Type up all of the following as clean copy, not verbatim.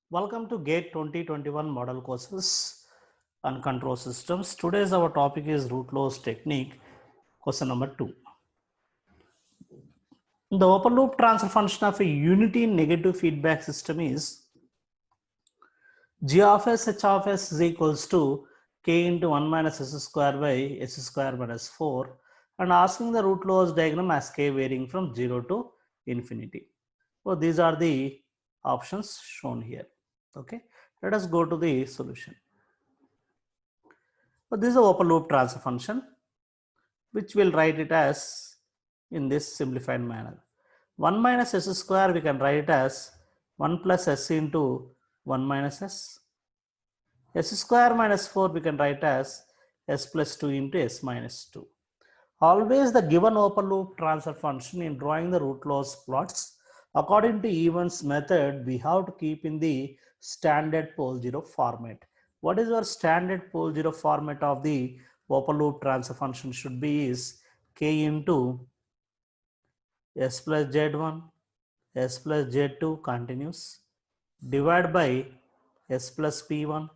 Welcome to GATE 2021 model courses on control systems. Today's our topic is root laws technique, question number 2. The open loop transfer function of a unity negative feedback system is g of s h of s is equals to k into 1 minus s square by s square minus 4 and asking the root laws diagram as k varying from 0 to infinity. So these are the options shown here. Okay, let us go to the solution. So this is an open loop transfer function, which we'll write it as in this simplified manner. 1 minus s square we can write it as 1 plus s into 1 minus s. S square minus 4 we can write as s plus 2 into s minus 2. Always the given open loop transfer function in drawing the root laws plots, according to Evans method, we have to keep in the standard pole zero format. What is our standard pole zero format of the open loop transfer function should be is k into s plus z1, s plus z2 continuous, divide by s plus p1,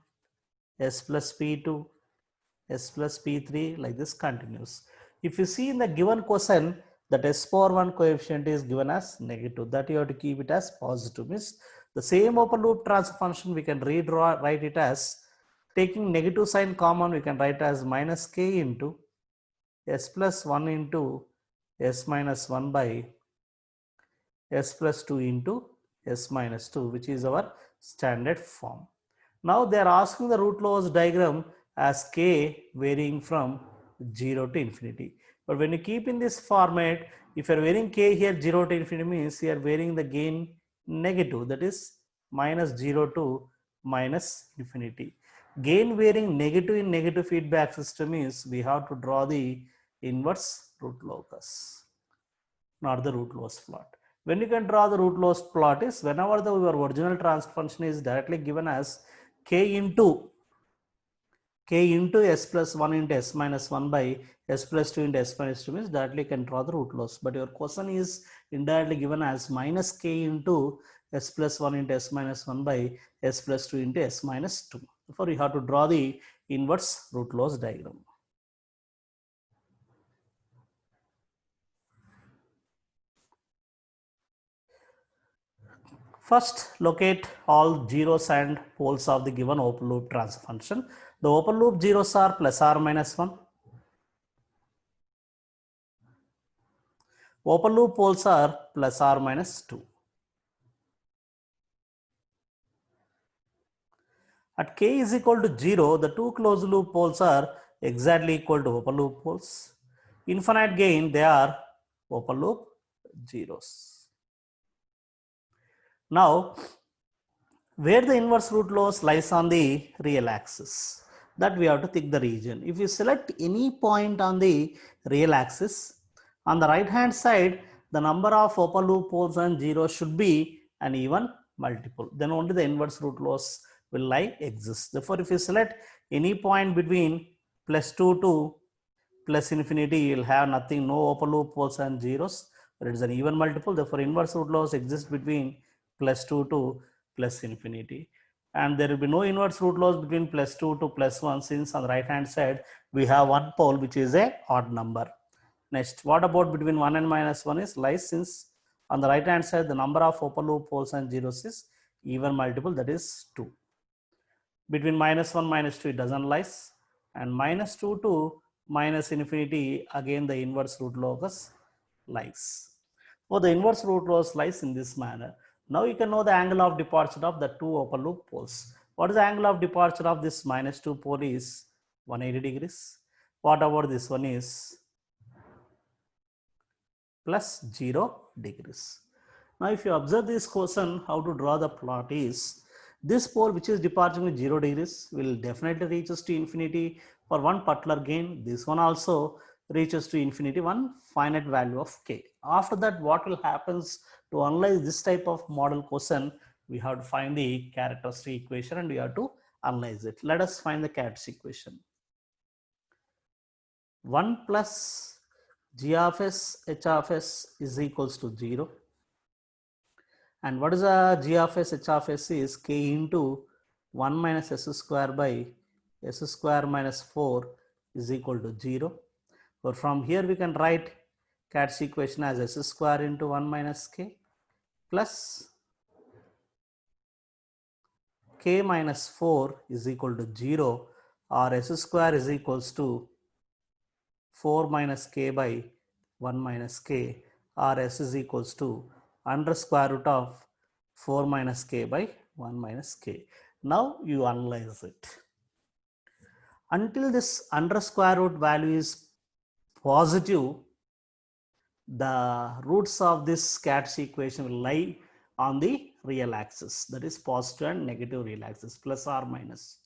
s plus p2, s plus p3, like this continues. If you see in the given question that s power 1 coefficient is given as negative, that you have to keep it as positive. Means the same open loop transfer function we can write it as, taking negative sign common, we can write as minus k into s plus 1 into s minus 1 by s plus 2 into s minus 2, which is our standard form. Now they are asking the root laws diagram as k varying from 0 to infinity. But when you keep in this format, if you are varying k here 0 to infinity means you are varying the gain negative, that is minus 0 to minus infinity. Gain varying negative in negative feedback system means we have to draw the inverse root locus, not the root laws plot. When you can draw the root laws plot is whenever your original transfer function is directly given as k into s plus 1 into s minus 1 by s plus 2 into s minus 2 means directly can draw the root laws. But your question is indirectly given as minus k into s plus 1 into s minus 1 by s plus 2 into s minus 2. Therefore, you have to draw the inverse root laws diagram. First, locate all zeros and poles of the given open loop transfer function. The open loop zeros are plus or minus 1. Open loop poles are plus or minus 2. At k is equal to 0, the two closed loop poles are exactly equal to open loop poles. Infinite gain, they are open loop zeros. Now, where the inverse root laws lies on the real axis, that we have to take the region. If you select any point on the real axis, on the right hand side, the number of open loop poles and zeros should be an even multiple. Then only the inverse root laws will exist. Therefore, if you select any point between plus 2 to plus infinity, you will have nothing, no open loop poles and zeros. But it is an even multiple. Therefore, inverse root laws exist between plus 2 to plus infinity. And there will be no inverse root laws between plus 2 to plus 1, since on the right hand side we have one pole which is a odd number. Next, what about between 1 and minus 1 is lies, since on the right hand side the number of open loop poles and zeros is even multiple, that is 2. Between minus 1 minus 2 it doesn't lies, and minus 2 to minus infinity again the inverse root locus lies. So the inverse root locus lies in this manner. Now you can know the angle of departure of the two open loop poles. What is the angle of departure of this minus 2 pole is 180 degrees. What about this one is plus 0 degrees. Now if you observe this question, how to draw the plot is, this pole which is departing with 0 degrees will definitely reaches to infinity for one particular gain. This one also reaches to infinity, one finite value of k. After that, what will happens to analyze this type of model question, we have to find the characteristic equation and we have to analyze it. Let us find the characteristic equation. 1 plus g of s h of s is equals to 0. And what is a g of s? H of s is k into 1 minus s square by s square minus 4 is equal to 0. So from here we can write Cat's equation as s square into 1 minus k plus k minus 4 is equal to 0, or s square is equals to 4 minus k by 1 minus k, or s is equals to under square root of 4 minus k by 1 minus k. Now you analyze it. Until this under square root value is positive, the roots of this Cat's equation will lie on the real axis, that is positive and negative real axis, plus or minus.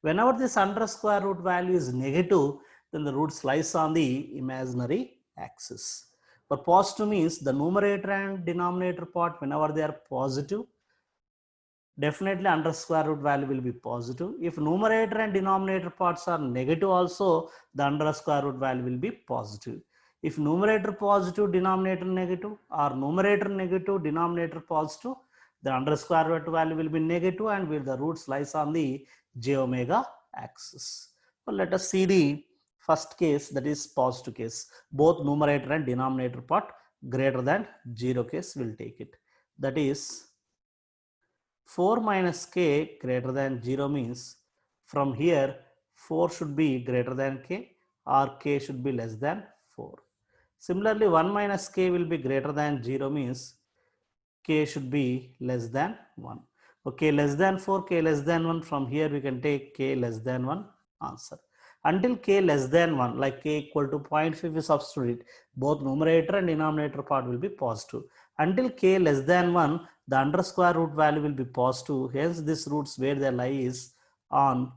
Whenever this under square root value is negative, then the roots lies on the imaginary axis. But positive means the numerator and denominator part, whenever they are positive, definitely under square root value will be positive. If numerator and denominator parts are negative also, the under square root value will be positive. If numerator positive, denominator negative, or numerator negative, denominator positive, the under square root value will be negative, and where the roots lies on the j omega axis. Well, let us see the first case, that is positive case. Both numerator and denominator part greater than 0 case, will take it. That is 4 minus k greater than 0 means from here 4 should be greater than k, or k should be less than 4. Similarly, 1 minus k will be greater than 0 means k should be less than 1. Okay, less than 4, k less than 1, from here we can take k less than 1 answer. Until k less than 1, like k equal to 0.5, we substitute, both numerator and denominator part will be positive. Until k less than 1, the under square root value will be positive. Hence, this roots where they lie is on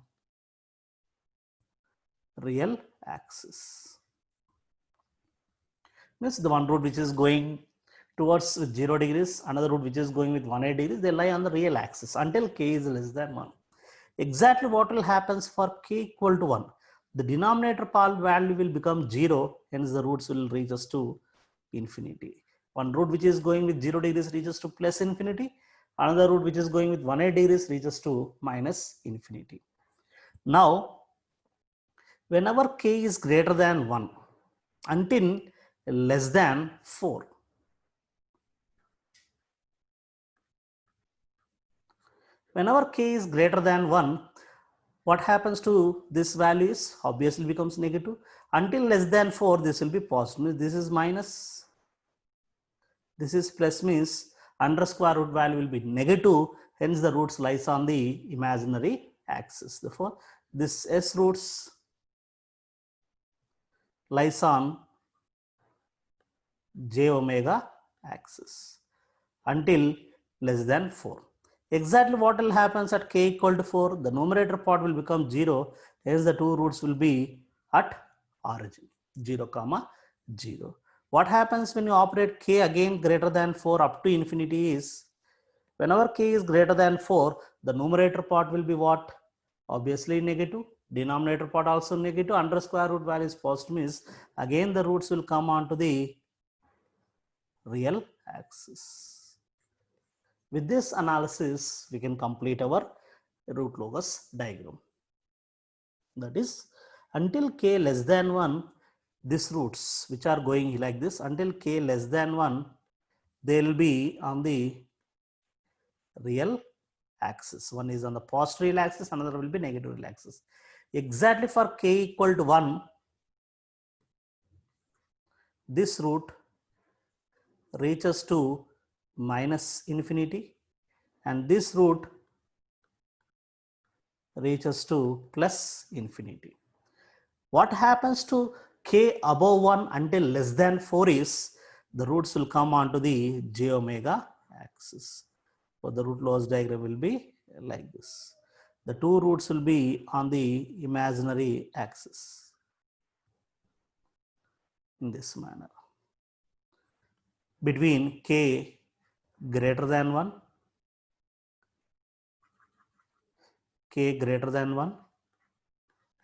real axis. Means the one root which is going towards 0 degrees, another root which is going with 180 degrees, they lie on the real axis until k is less than 1. Exactly what will happen for k equal to 1? The denominator part value will become 0, hence the roots will reach us to infinity. One root which is going with 0 degrees reaches to plus infinity, another root which is going with 180 degrees reaches to minus infinity. Now, whenever k is greater than 1 until less than 4, whenever k is greater than 1, what happens to this value is obviously becomes negative. Until less than 4, this will be positive. This is minus, this is plus, means under square root value will be negative. Hence the roots lies on the imaginary axis. Therefore, this s roots lies on j omega axis until less than 4. Exactly what will happen at k equal to 4? The numerator part will become 0. Hence the two roots will be at origin, 0 comma 0. What happens when you operate k again greater than 4 up to infinity is, whenever k is greater than 4, the numerator part will be what? Obviously negative. Denominator part also negative. Under square root value is positive, means again the roots will come onto the real axis. With this analysis, we can complete our root logos diagram. That is, until k less than 1, these roots which are going like this, until k less than 1, they will be on the real axis. One is on the positive real axis, another will be negative real axis. Exactly for k equal to 1, this root reaches to minus infinity, and this root reaches to plus infinity. What happens to k above 1 until less than 4 is, the roots will come onto the j omega axis. So the root logos diagram will be like this. The two roots will be on the imaginary axis in this manner. Between k greater than 1, k greater than 1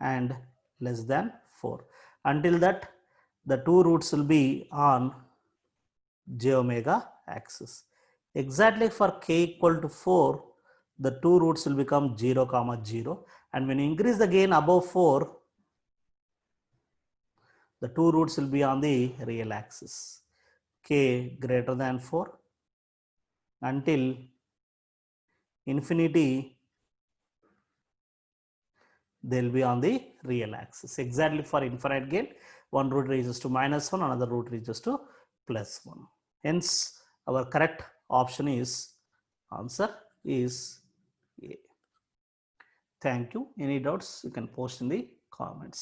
and less than 4. Until that, the two roots will be on j omega axis. Exactly for k equal to 4, the two roots will become 0 comma 0, and when you increase the gain above 4, the two roots will be on the real axis, k greater than 4 until infinity, they'll be on the real axis. Exactly for infinite gain, one root reaches to -1, another root reaches to +1. Hence, our correct option is, answer is A. Thank you. Any doubts, you can post in the comments.